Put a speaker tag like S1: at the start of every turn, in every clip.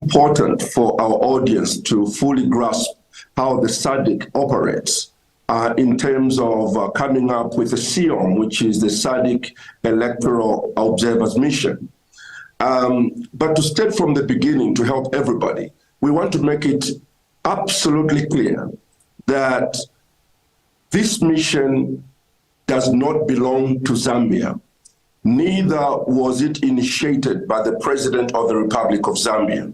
S1: important for our audience to fully grasp how the Sadc operates in terms of coming up with a SIOM, which is the Sadc Electoral Observers Mission. But to state from the beginning, to help everybody, we want to make it absolutely clear that this mission does not belong to Zambia. Neither was it initiated by the President of the Republic of Zambia,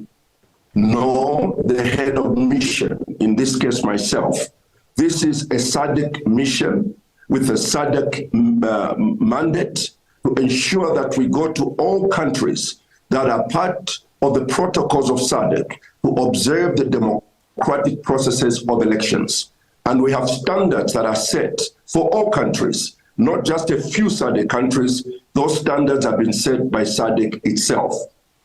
S1: nor the head of mission, in this case myself. This is a Sadc mission with a Sadc mandate to ensure that we go to all countries that are part of the protocols of Sadc to observe the democratic processes of elections. And we have standards that are set for all countries, not just a few Sadc countries. Those standards have been set by Sadc itself.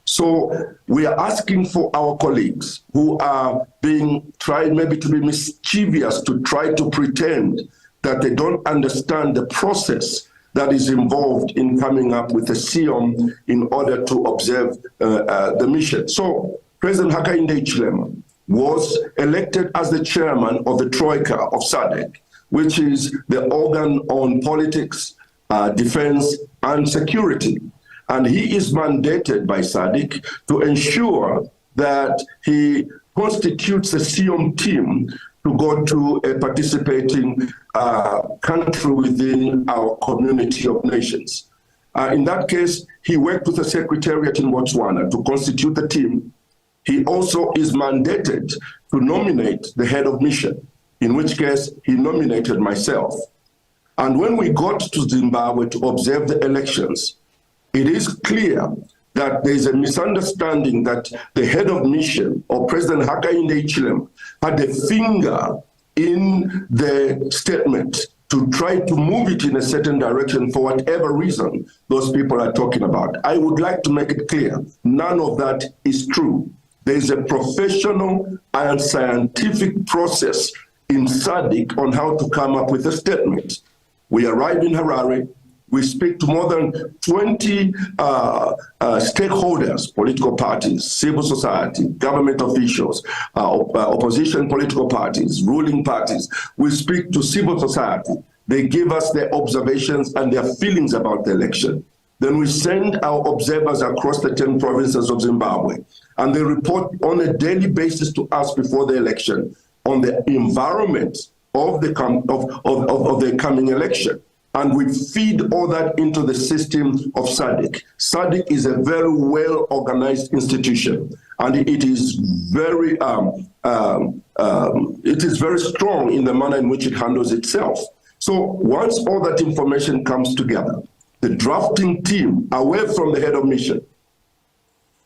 S1: So we are asking for our colleagues who are being tried maybe to be mischievous, to try to pretend that they don't understand the process that is involved in coming up with a SIOM in order to observe the mission. So President Hakainde Hichilema was elected as the chairman of the Troika of Sadc, which is the organ on politics, defense, and security. And he is mandated by Sadc to ensure that he constitutes a SIOM team to go to a participating country within our community of nations. In that case, he worked with the Secretariat in Botswana to constitute the team. He also is mandated to nominate the head of mission, in which case he nominated myself. And when we got to Zimbabwe to observe the elections, it is clear that there is a misunderstanding that the head of mission, or President Hakainde Hichilema, had a finger in the statement to try to move it in a certain direction for whatever reason those people are talking about. I would like to make it clear, none of that is true. There is a professional and scientific process in Sadc on how to come up with a statement. We arrive in Harare. We speak to more than 20 stakeholders, political parties, civil society, government officials, opposition political parties, ruling parties. We speak to civil society. They give us their observations and their feelings about the election. Then we send our observers across the 10 provinces of Zimbabwe, and they report on a daily basis to us before the election on the environment of the coming election. And we feed all that into the system of Sadc. Sadc is a very well-organized institution, and it is very strong in the manner in which it handles itself. So once all that information comes together, the drafting team, away from the head of mission,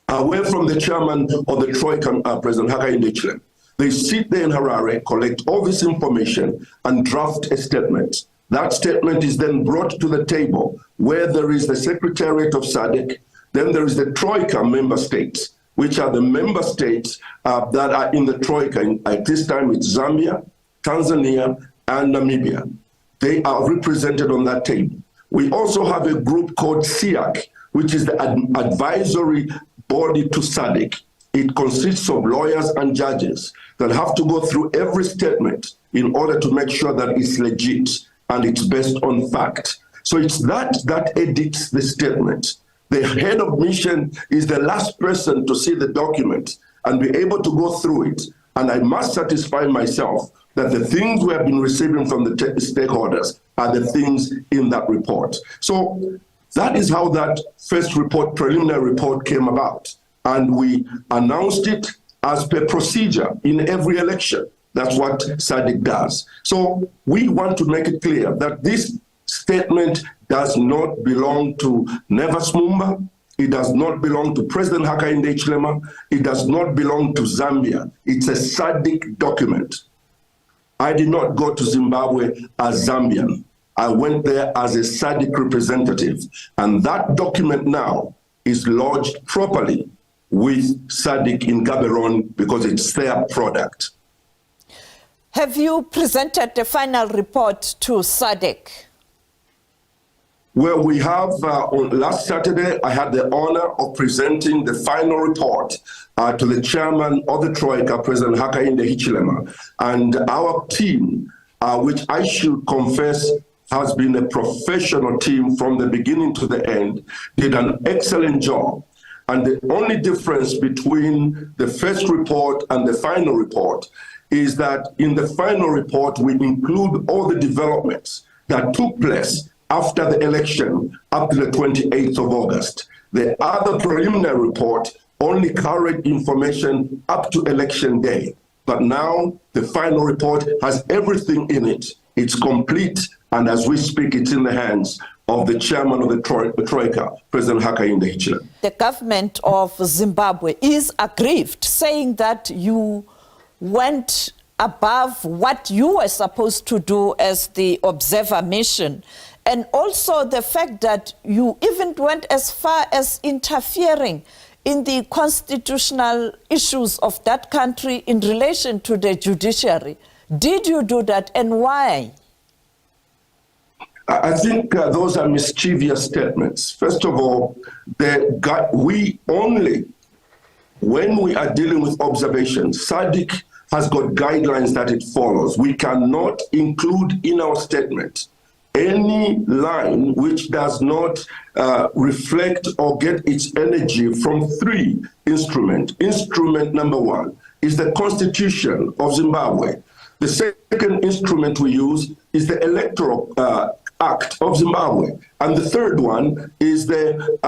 S1: away from the chairman of the Troika, President Hakainde Hichilema, they sit there in Harare, collect all this information, and draft a statement. That statement is then brought to the table where there is the Secretariat of Sadc, then there is the Troika member states, which are the member states that are in the Troika. At this time, it's Zambia, Tanzania, and Namibia. They are represented on that table. We also have a group called SIAC, which is the advisory body to Sadc. It consists of lawyers and judges that have to go through every statement in order to make sure that it's legit and it's based on fact. So it's that edits the statement. The head of mission is the last person to see the document and be able to go through it. And I must satisfy myself that the things we have been receiving from the stakeholders are the things in that report. So that is how that first report, preliminary report, came about. And we announced it as per procedure in every election. That's what Sadc does. So we want to make it clear that this statement does not belong to Nevers Mumba. It does not belong to President Hakainde Hichilema. It does not belong to Zambia. It's a Sadc document. I did not go to Zimbabwe as Zambian. I went there as a Sadc representative. And that document now is lodged properly with Sadc in Gaborone because it's their product.
S2: Have you presented the final report to Sadc?
S1: Well, we have, on last Saturday, I had the honor of presenting the final report to the chairman of the Troika, President Hakainde Hichilema, and our team, which I should confess has been a professional team from the beginning to the end, did an excellent job. And the only difference between the first report and the final report is that in the final report, we include all the developments that took place after the election up to the 28th of August. The other preliminary report only carried information up to election day. But now the final report has everything in it. It's complete. And as we speak, it's in the hands of the chairman of the Troika, President Hakainde Hichilema.
S2: The government of Zimbabwe is aggrieved, saying that you went above what you were supposed to do as the observer mission. And also the fact that you even went as far as interfering in the constitutional issues of that country in relation to the judiciary. Did you do that, and why?
S1: I think those are mischievous statements. First of all, we only, when we are dealing with observations, Sadc has got guidelines that it follows. We cannot include in our statement any line which does not reflect or get its energy from three instruments. Instrument number one is the Constitution of Zimbabwe. The second instrument we use is the Electoral Act of Zimbabwe. And the third one is the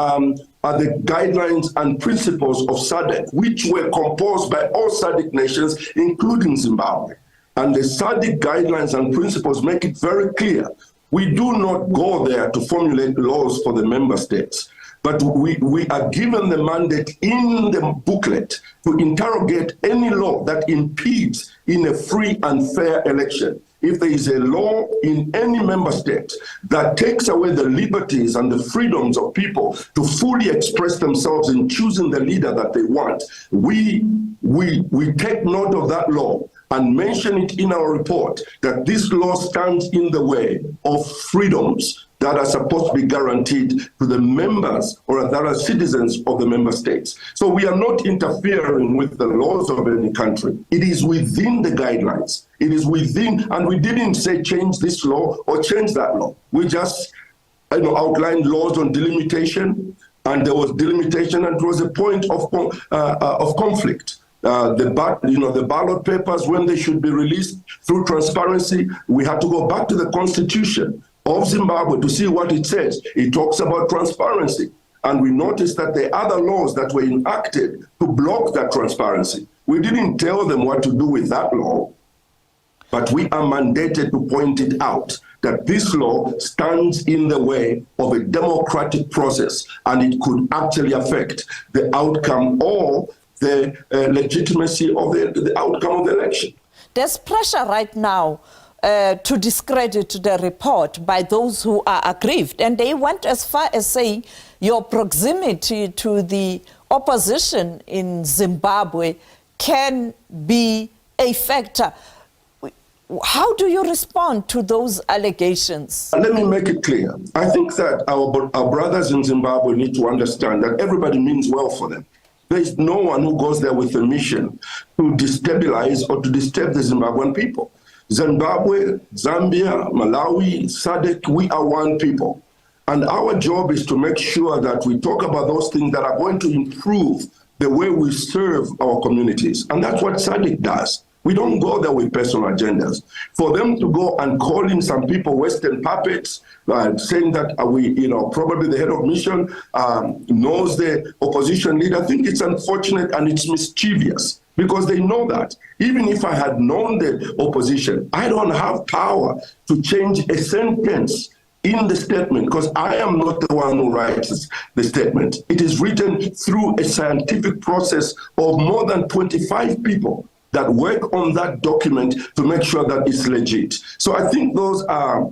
S1: guidelines and principles of Sadc, which were composed by all Sadc nations, including Zimbabwe. And the Sadc guidelines and principles make it very clear. We do not go there to formulate laws for the member states, but we are given the mandate in the booklet to interrogate any law that impedes in a free and fair election. If there is a law in any member state that takes away the liberties and the freedoms of people to fully express themselves in choosing the leader that they want, we take note of that law and mention it in our report that this law stands in the way of freedoms that are supposed to be guaranteed to the members or that are citizens of the member states. So we are not interfering with the laws of any country. It is within the guidelines. It is within, and we didn't say change this law or change that law. We just outlined laws on delimitation, and there was delimitation, and it was a point of conflict. The ballot papers, when they should be released through transparency, we had to go back to the Constitution of Zimbabwe to see what it says. It talks about transparency. And we noticed that the other laws that were enacted to block that transparency, we didn't tell them what to do with that law, but we are mandated to point it out that this law stands in the way of a democratic process, and it could actually affect the outcome or the legitimacy of the outcome of the election.
S2: There's pressure right now to discredit the report by those who are aggrieved. And they went as far as saying your proximity to the opposition in Zimbabwe can be a factor. How do you respond to those allegations?
S1: Let me make it clear. I think that our brothers in Zimbabwe need to understand that everybody means well for them. There is no one who goes there with a mission to destabilize or to disturb the Zimbabwean people. Zimbabwe, Zambia, Malawi, Sadc, we are one people. And our job is to make sure that we talk about those things that are going to improve the way we serve our communities. And that's what Sadc does. We don't go there with personal agendas. For them to go and call in some people Western puppets, saying that probably the head of mission knows the opposition leader, I think it's unfortunate and it's mischievous because they know that. Even if I had known the opposition, I don't have power to change a sentence in the statement because I am not the one who writes the statement. It is written through a scientific process of more than 25 people that work on that document to make sure that it's legit. So I think those are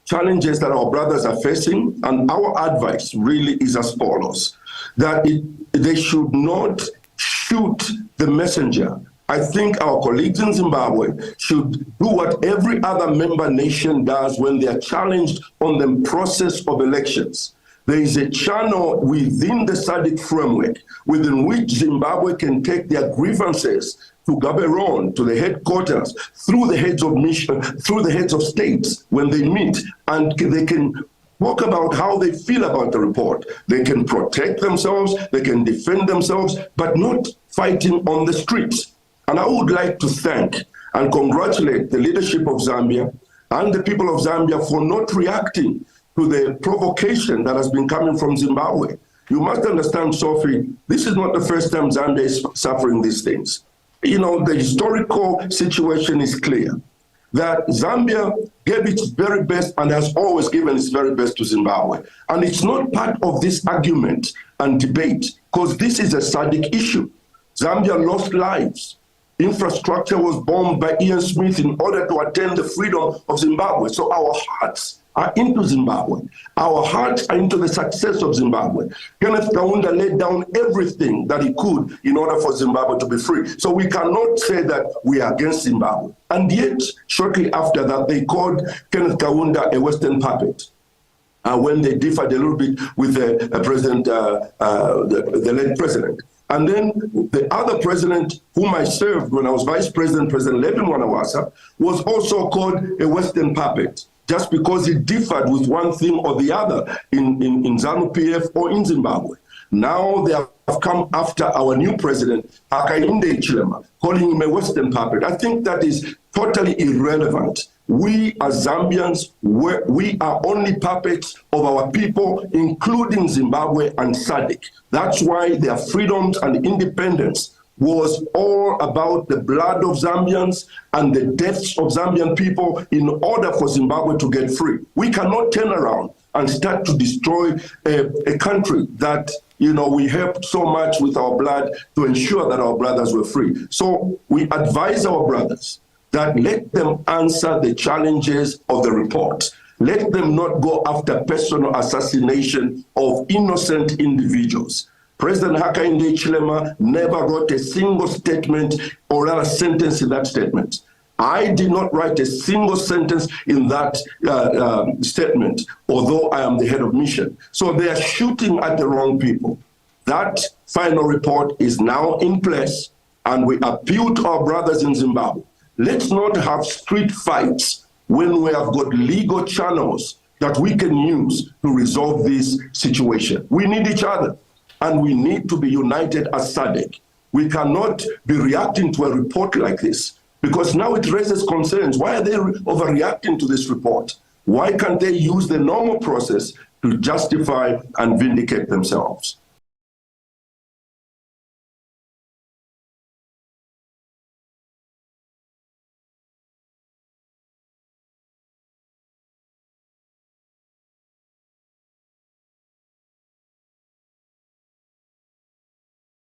S1: challenges that our brothers are facing, and our advice really is as follows, that they should not shoot the messenger. I think our colleagues in Zimbabwe should do what every other member nation does when they are challenged on the process of elections. There is a channel within the SADC framework within which Zimbabwe can take their grievances to Gaborone, to the headquarters, through the heads of mission, through the heads of states when they meet, and they can talk about how they feel about the report. They can protect themselves, they can defend themselves, but not fighting on the streets. And I would like to thank and congratulate the leadership of Zambia and the people of Zambia for not reacting to the provocation that has been coming from Zimbabwe. You must understand, Sophie, this is not the first time Zambia is suffering these things. You know, the historical situation is clear that Zambia gave its very best and has always given its very best to Zimbabwe. And it's not part of this argument and debate, because this is a SADC issue. Zambia lost lives. Infrastructure was bombed by Ian Smith in order to attain the freedom of Zimbabwe. So our hearts are into Zimbabwe. Our hearts are into the success of Zimbabwe. Kenneth Kaunda laid down everything that he could in order for Zimbabwe to be free. So we cannot say that we are against Zimbabwe. And yet, shortly after that, they called Kenneth Kaunda a Western puppet. When they differed a little bit with the late president. And then the other president whom I served when I was vice president, President Levi Mwanawasa, was also called a Western puppet, just because he differed with one thing or the other in ZANU-PF or in Zimbabwe. Now they have come after our new president, Hakainde Hichilema, calling him a Western puppet. I think that is totally irrelevant. We as Zambians, we are only puppets of our people, including Zimbabwe and SADC. That's why their freedoms and independence was all about the blood of Zambians and the deaths of Zambian people in order for Zimbabwe to get free. We cannot turn around and start to destroy a country that, you know, we helped so much with our blood to ensure that our brothers were free. So we advise our brothers that let them answer the challenges of the report. Let them not go after personal assassination of innocent individuals. President Hakainde Hichilema never wrote a single statement or a sentence in that statement. I did not write a single sentence in that statement, although I am the head of mission. So they are shooting at the wrong people. That final report is now in place, and we appeal to our brothers in Zimbabwe. Let's not have street fights when we have got legal channels that we can use to resolve this situation. We need each other, and we need to be united as SADC. We cannot be reacting to a report like this, because now it raises concerns. Why are they overreacting to this report? Why can't they use the normal process to justify and vindicate themselves?